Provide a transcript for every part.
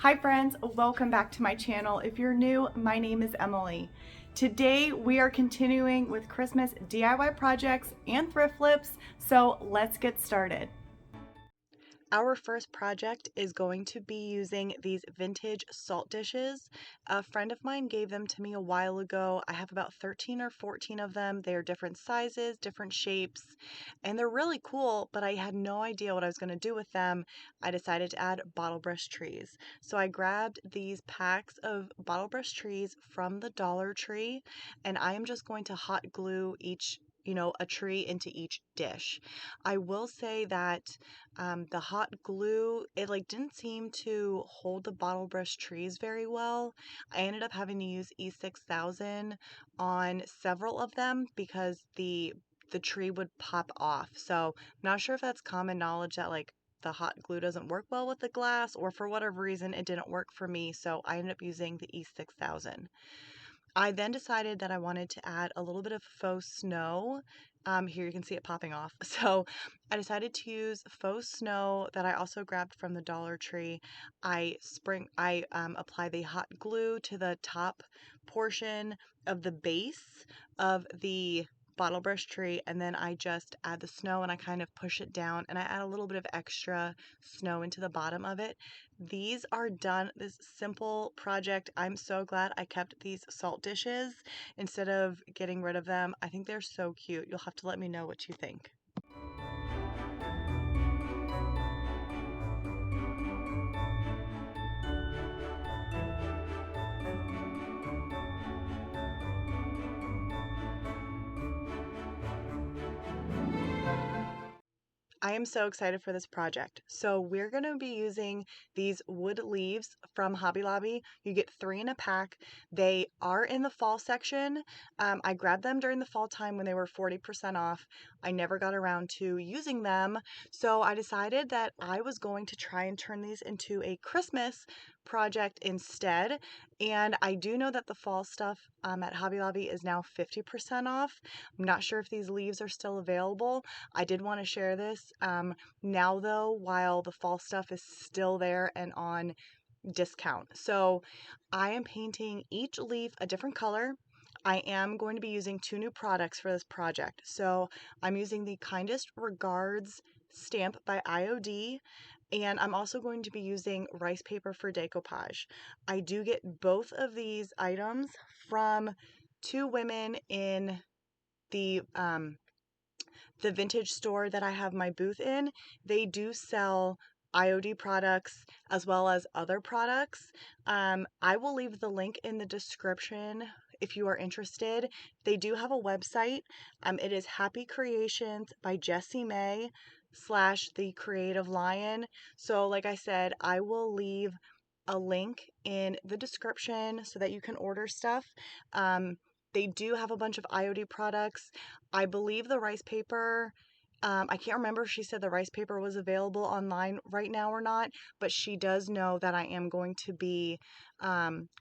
Hi friends, welcome back to my channel. If you're new, my name is Emily. Today we are continuing with Christmas DIY projects and thrift flips, so let's get started. Our first project is going to be using these vintage salt dishes. A friend of mine gave them to me a while ago. I have about 13 or 14 of them. They are different sizes, different shapes, and they're really cool, but I had no idea what I was going to do with them. I decided to add bottle brush trees. So I grabbed these packs of bottle brush trees from the Dollar Tree, and I am just going to hot glue each a tree into each dish. I will say that the hot glue, it like didn't seem to hold the bottle brush trees very well. I ended up having to use E6000 on several of them because the tree would pop off. So I'm not sure if that's common knowledge that like the hot glue doesn't work well with the glass, or for whatever reason it didn't work for me, so I ended up using the E6000. I then decided that I wanted to add a little bit of faux snow. Here you can see it popping off. So I decided to use faux snow that I also grabbed from the Dollar Tree. I apply the hot glue to the top portion of the base of the bottle brush tree, and then I just add the snow and I kind of push it down, and I add a little bit of extra snow into the bottom of it. These are done, this simple project. I'm so glad I kept these salt dishes instead of getting rid of them. I think they're so cute. You'll have to let me know what you think. I am so excited for this project. So we're going to be using these wood leaves from Hobby Lobby. You get 3 in a pack. They are in the fall section. I grabbed them during the fall time when they were 40% off. I never got around to using them, so I decided that I was going to try and turn these into a Christmas project instead. And I do know that the fall stuff at Hobby Lobby is now 50% off. I'm not sure if these leaves are still available. I did want to share this. Now, though, while the fall stuff is still there and on discount. So I am painting each leaf a different color. I am going to be using 2 new products for this project. So I'm using the Kindest Regards stamp by IOD, and I'm also going to be using rice paper for decoupage. I do get both of these items from 2 women in the the vintage store that I have my booth in. They do sell IOD products as well as other products. I will leave the link in the description if you are interested. They do have a website. It is Happy Creations by Jessie May / The Creative Lion. So like I said, I will leave a link in the description so that you can order stuff. They do have a bunch of IOD products. I believe the rice paper, I can't remember if she said the rice paper was available online right now or not, but she does know that I am going to be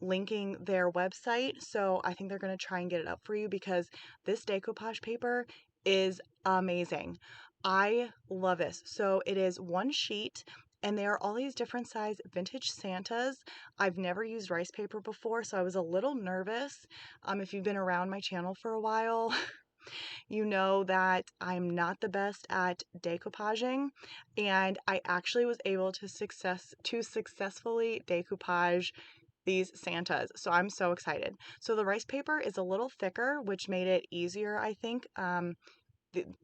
linking their website. So I think they're going to try and get it up for you because this decoupage paper is amazing. I love this. So it is 1 sheet. And there are all these different size vintage Santas. I've never used rice paper before, so I was a little nervous. If you've been around my channel for a while, you know that I'm not the best at decoupaging, and I actually was able to successfully decoupage these Santas. So I'm so excited. So the rice paper is a little thicker, which made it easier, I think,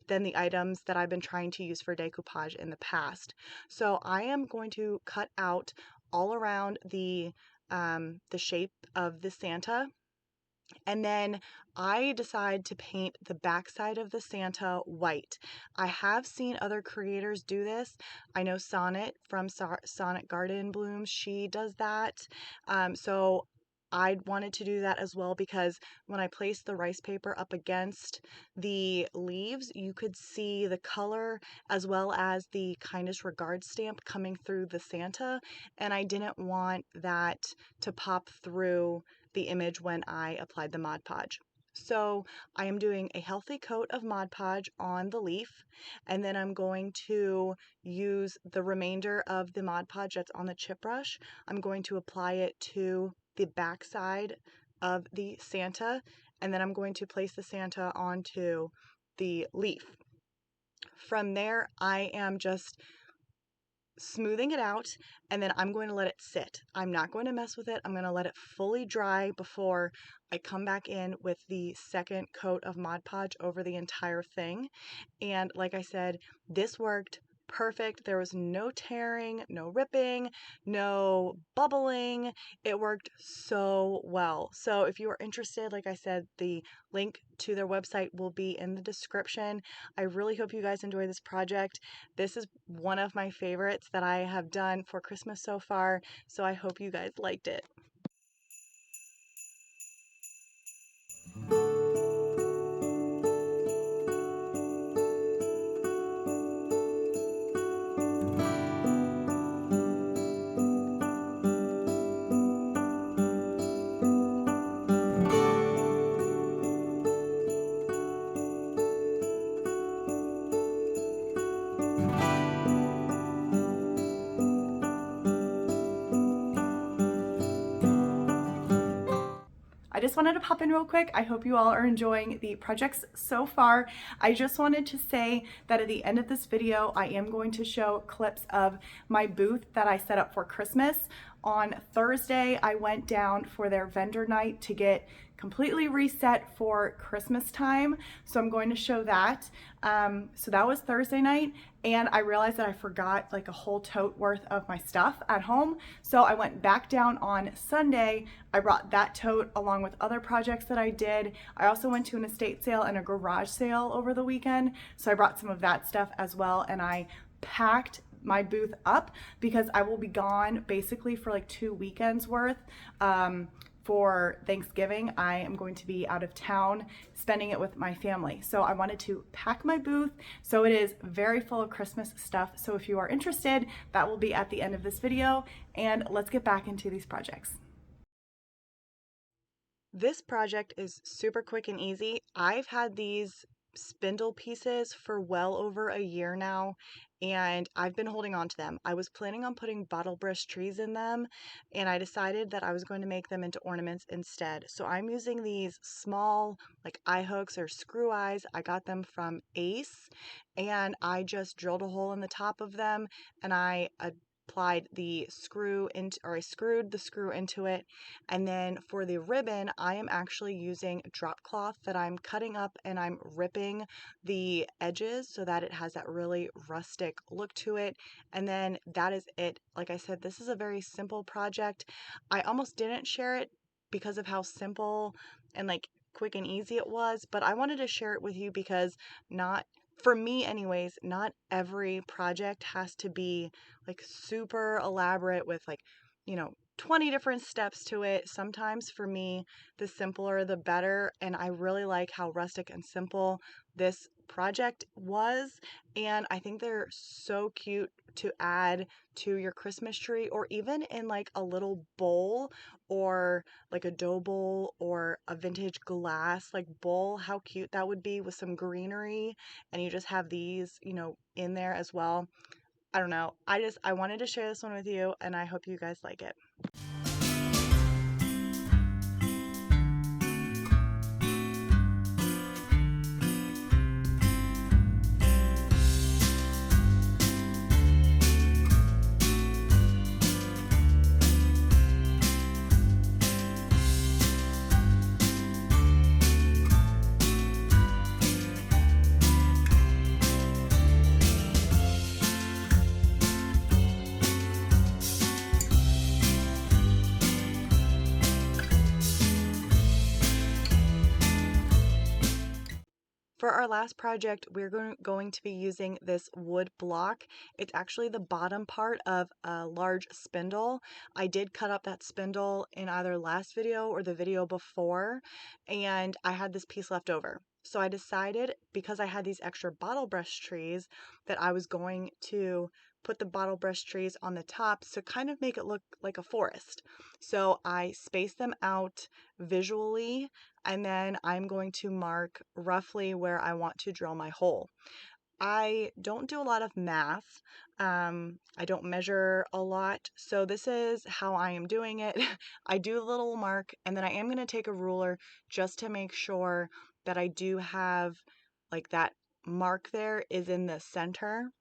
than the items that I've been trying to use for decoupage in the past. So I am going to cut out all around the shape of the Santa, and then I decide to paint the backside of the Santa white. I have seen other creators do this. I know Sonnet from Sonnet Garden Blooms, she does that. So I wanted to do that as well because when I placed the rice paper up against the leaves, you could see the color as well as the Kindest Regards stamp coming through the Santa, and I didn't want that to pop through the image when I applied the Mod Podge. So I am doing a healthy coat of Mod Podge on the leaf, and then I'm going to use the remainder of the Mod Podge that's on the chip brush. I'm going to apply it to the back side of the Santa, and then I'm going to place the Santa onto the leaf. From there, I am just smoothing it out, and then I'm going to let it sit. I'm not going to mess with it. I'm going to let it fully dry before I come back in with the second coat of Mod Podge over the entire thing. And like I said, this worked perfect. There was no tearing, no ripping, no bubbling. It worked so well. So if you are interested, like I said, the link to their website will be in the description. I really hope you guys enjoy this project. This is one of my favorites that I have done for Christmas so far, so I hope you guys liked it. I just wanted to pop in real quick. I hope you all are enjoying the projects so far. I just wanted to say that at the end of this video, I am going to show clips of my booth that I set up for Christmas. On Thursday, I went down for their vendor night to get completely reset for Christmas time. So I'm going to show that. So that was Thursday night, and I realized that I forgot like a whole tote worth of my stuff at home. So I went back down on Sunday. I brought that tote along with other projects that I did. I also went to an estate sale and a garage sale over the weekend. So I brought some of that stuff as well, and I packed my booth up because I will be gone basically for like 2 weekends worth. For Thanksgiving, I am going to be out of town spending it with my family. So I wanted to pack my booth. So it is very full of Christmas stuff. So if you are interested, that will be at the end of this video. And let's get back into these projects. This project is super quick and easy. I've had these spindle pieces for well over a year now, and I've been holding on to them. I was planning on putting bottle brush trees in them, and I decided that I was going to make them into ornaments instead. So I'm using these small like eye hooks or screw eyes. I got them from Ace, and I just drilled a hole in the top of them, and I applied the screw into, or I screwed the screw into it. And then for the ribbon, I am actually using drop cloth that I'm cutting up, and I'm ripping the edges so that it has that really rustic look to it. And then that is it. Like I said, this is a very simple project. I almost didn't share it because of how simple and like quick and easy it was, but I wanted to share it with you because not for me anyways, not every project has to be like super elaborate with like, 20 different steps to it. Sometimes for me, the simpler the better, and I really like how rustic and simple this project was, and I think they're so cute to add to your Christmas tree, or even in like a little bowl, or like a dough bowl, or a vintage glass like bowl. How cute that would be with some greenery, and you just have these, in there as well. I don't know. I wanted to share this one with you, and I hope you guys like it. For our last project, we're going to be using this wood block. It's actually the bottom part of a large spindle. I did cut up that spindle in either last video or the video before, and I had this piece left over. So I decided, because I had these extra bottle brush trees, that I was going to put the bottle brush trees on the top to kind of make it look like a forest. So I spaced them out visually, and then I'm going to mark roughly where I want to drill my hole. I don't do a lot of math. I don't measure a lot. So this is how I am doing it. I do a little mark, and then I am going to take a ruler just to make sure that I do have like that mark there is in the center.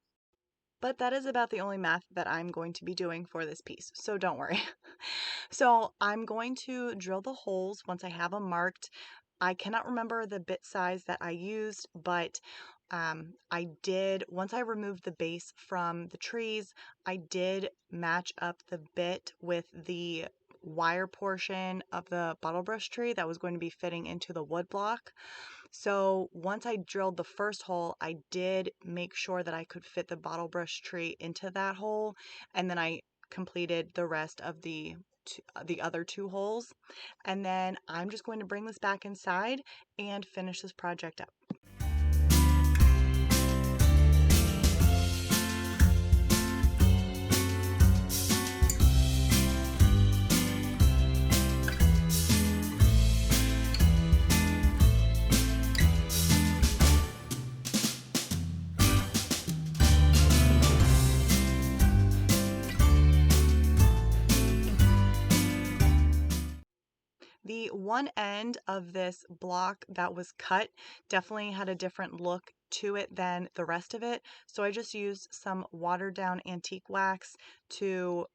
But that is about the only math that I'm going to be doing for this piece, so don't worry. So I'm going to drill the holes once I have them marked. I cannot remember the bit size that I used, but I did, once I removed the base from the trees, I did match up the bit with the wire portion of the bottle brush tree that was going to be fitting into the wood block. So once I drilled the first hole, I did make sure that I could fit the bottle brush tree into that hole, and then I completed the rest of the other two holes. And then I'm just going to bring this back inside and finish this project up. The one end of this block that was cut definitely had a different look to it than the rest of it. So I just used some watered down antique wax to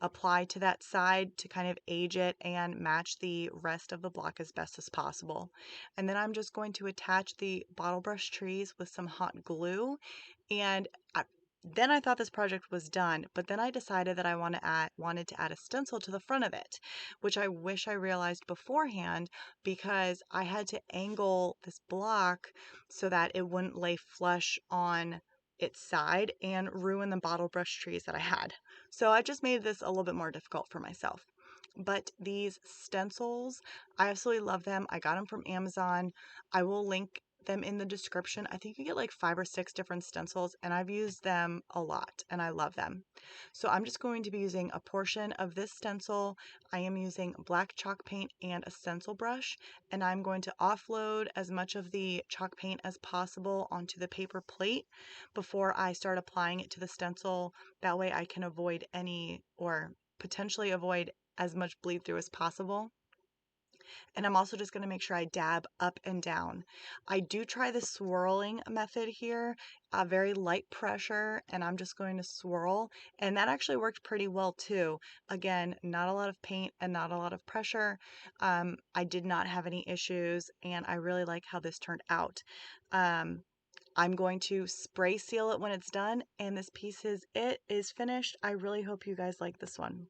apply to that side to kind of age it and match the rest of the block as best as possible. And then I'm just going to attach the bottle brush trees with some hot glue, and then I thought this project was done, but then I decided that I wanted to add a stencil to the front of it, which I wish I realized beforehand, because I had to angle this block so that it wouldn't lay flush on its side and ruin the bottle brush trees that I had. So I just made this a little bit more difficult for myself. But these stencils, I absolutely love them. I got them from Amazon. I will link them in the description. I think you get like 5 or 6 different stencils, and I've used them a lot and I love them. So I'm just going to be using a portion of this stencil. I am using black chalk paint and a stencil brush, and I'm going to offload as much of the chalk paint as possible onto the paper plate before I start applying it to the stencil. That way I can avoid any, or potentially avoid as much bleed through as possible. And I'm also just going to make sure I dab up and down. I do try the swirling method here, very light pressure, and I'm just going to swirl, and that actually worked pretty well too. Again, not a lot of paint and not a lot of pressure. I did not have any issues, and I really like how this turned out. I'm going to spray seal it when it's done, and this piece is finished. I really hope you guys like this one.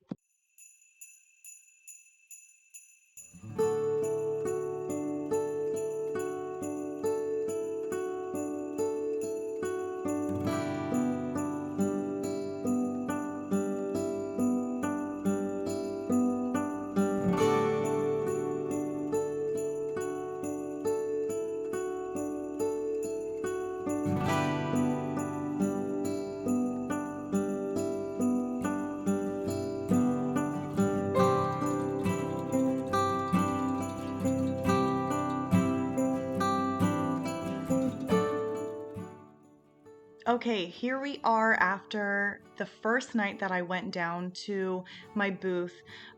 Okay, here we are after the first night that I went down to my booth.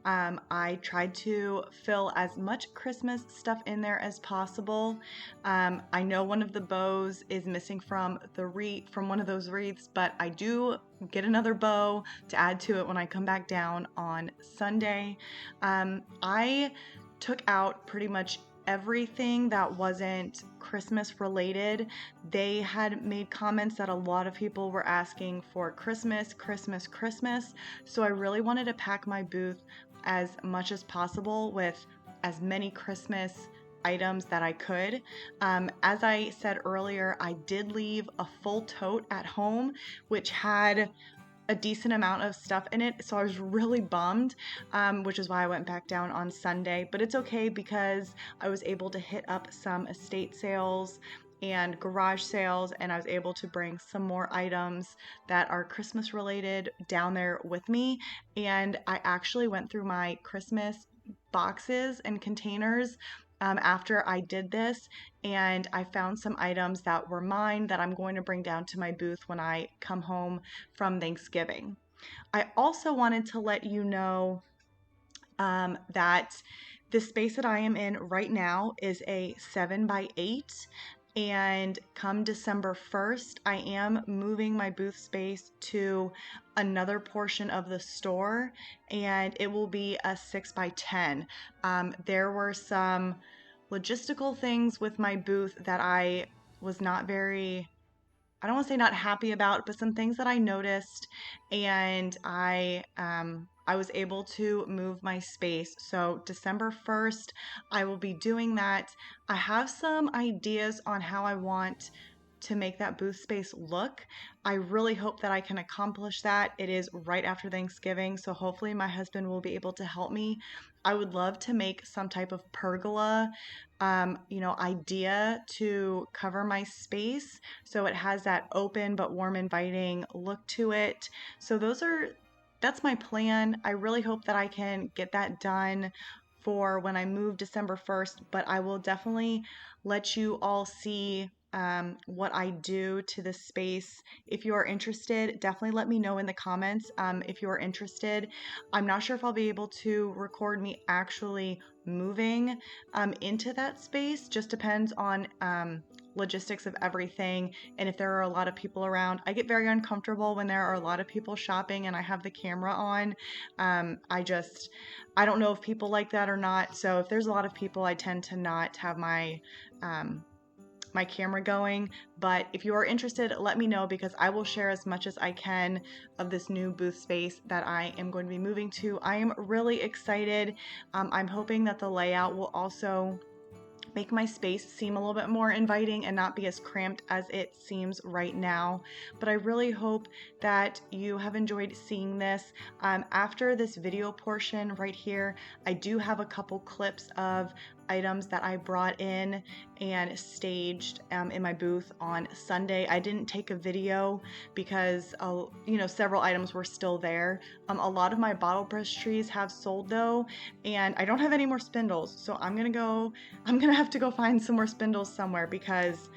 I tried to fill as much Christmas stuff in there as possible. I know one of the bows is missing from one of those wreaths, but I do get another bow to add to it when I come back down on Sunday. I took out pretty much everything that wasn't Christmas related. They had made comments that a lot of people were asking for Christmas. So I really wanted to pack my booth as much as possible with as many Christmas items that I could. As I said earlier, I did leave a full tote at home, which had a decent amount of stuff in it, so I was really bummed, which is why I went back down on Sunday. But it's okay because I was able to hit up some estate sales and garage sales, and I was able to bring some more items that are Christmas related down there with me. And I actually went through my Christmas boxes and containers after I did this, and I found some items that were mine that I'm going to bring down to my booth when I come home from Thanksgiving. I also wanted to let you know that the space that I am in right now is a 7x8, and come December 1st, I am moving my booth space to another portion of the store, and it will be a 6x10. There were some logistical things with my booth that I was not very, I don't want to say not happy about, but some things that I noticed, and I was able to move my space. So December 1st, I will be doing that. I have some ideas on how I want to make that booth space look. I really hope that I can accomplish that. It is right after Thanksgiving, so hopefully my husband will be able to help me. I would love to make some type of pergola, idea to cover my space so it has that open but warm, inviting look to it. So that's my plan. I really hope that I can get that done for when I move December 1st, but I will definitely let you all see what I do to this space. If you are interested, definitely let me know in the comments if you are interested. I'm not sure if I'll be able to record me actually moving into that space. Just depends on logistics of everything, and if there are a lot of people around. I get very uncomfortable when there are a lot of people shopping and I have the camera on. I don't know if people like that or not, so if there's a lot of people, I tend to not have my my camera going. But if you are interested, let me know, because I will share as much as I can of this new booth space that I am going to be moving to. I am really excited. I'm hoping that the layout will also make my space seem a little bit more inviting and not be as cramped as it seems right now. But I really hope that you have enjoyed seeing this. After this video portion right here, I do have a couple clips of items that I brought in and staged in my booth on Sunday. I didn't take a video because several items were still there. A lot of my bottle brush trees have sold though, and I don't have any more spindles, so I'm gonna have to go find some more spindles somewhere, because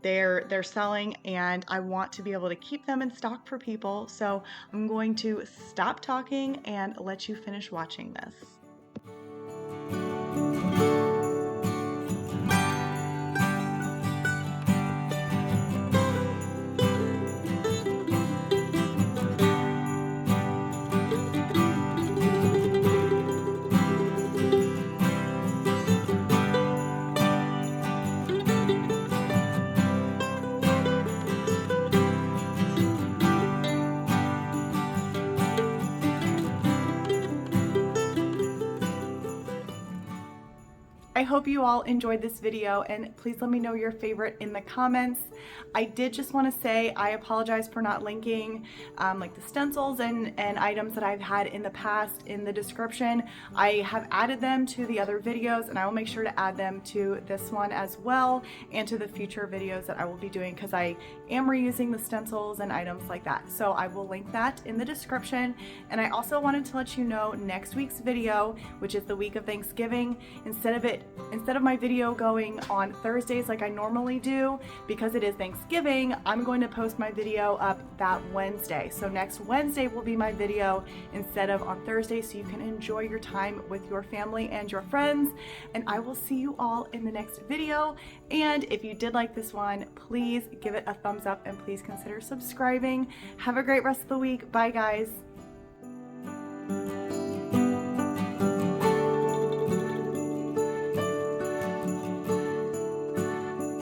they're selling and I want to be able to keep them in stock for people. So I'm going to stop talking and let you finish watching this. I hope you all enjoyed this video, and please let me know your favorite in the comments. I did just want to say I apologize for not linking like the stencils and items that I've had in the past in the description. I have added them to the other videos, and I will make sure to add them to this one as well, and to the future videos that I will be doing, because I am reusing the stencils and items like that. So I will link that in the description. And I also wanted to let you know next week's video, which is the week of Thanksgiving, instead of my video going on Thursdays like I normally do, because it is Thanksgiving, I'm going to post my video up that Wednesday. So next Wednesday will be my video instead of on Thursday, so you can enjoy your time with your family and your friends. And I will see you all in the next video. And if you did like this one, please give it a thumbs up and please consider subscribing. Have a great rest of the week. Bye guys.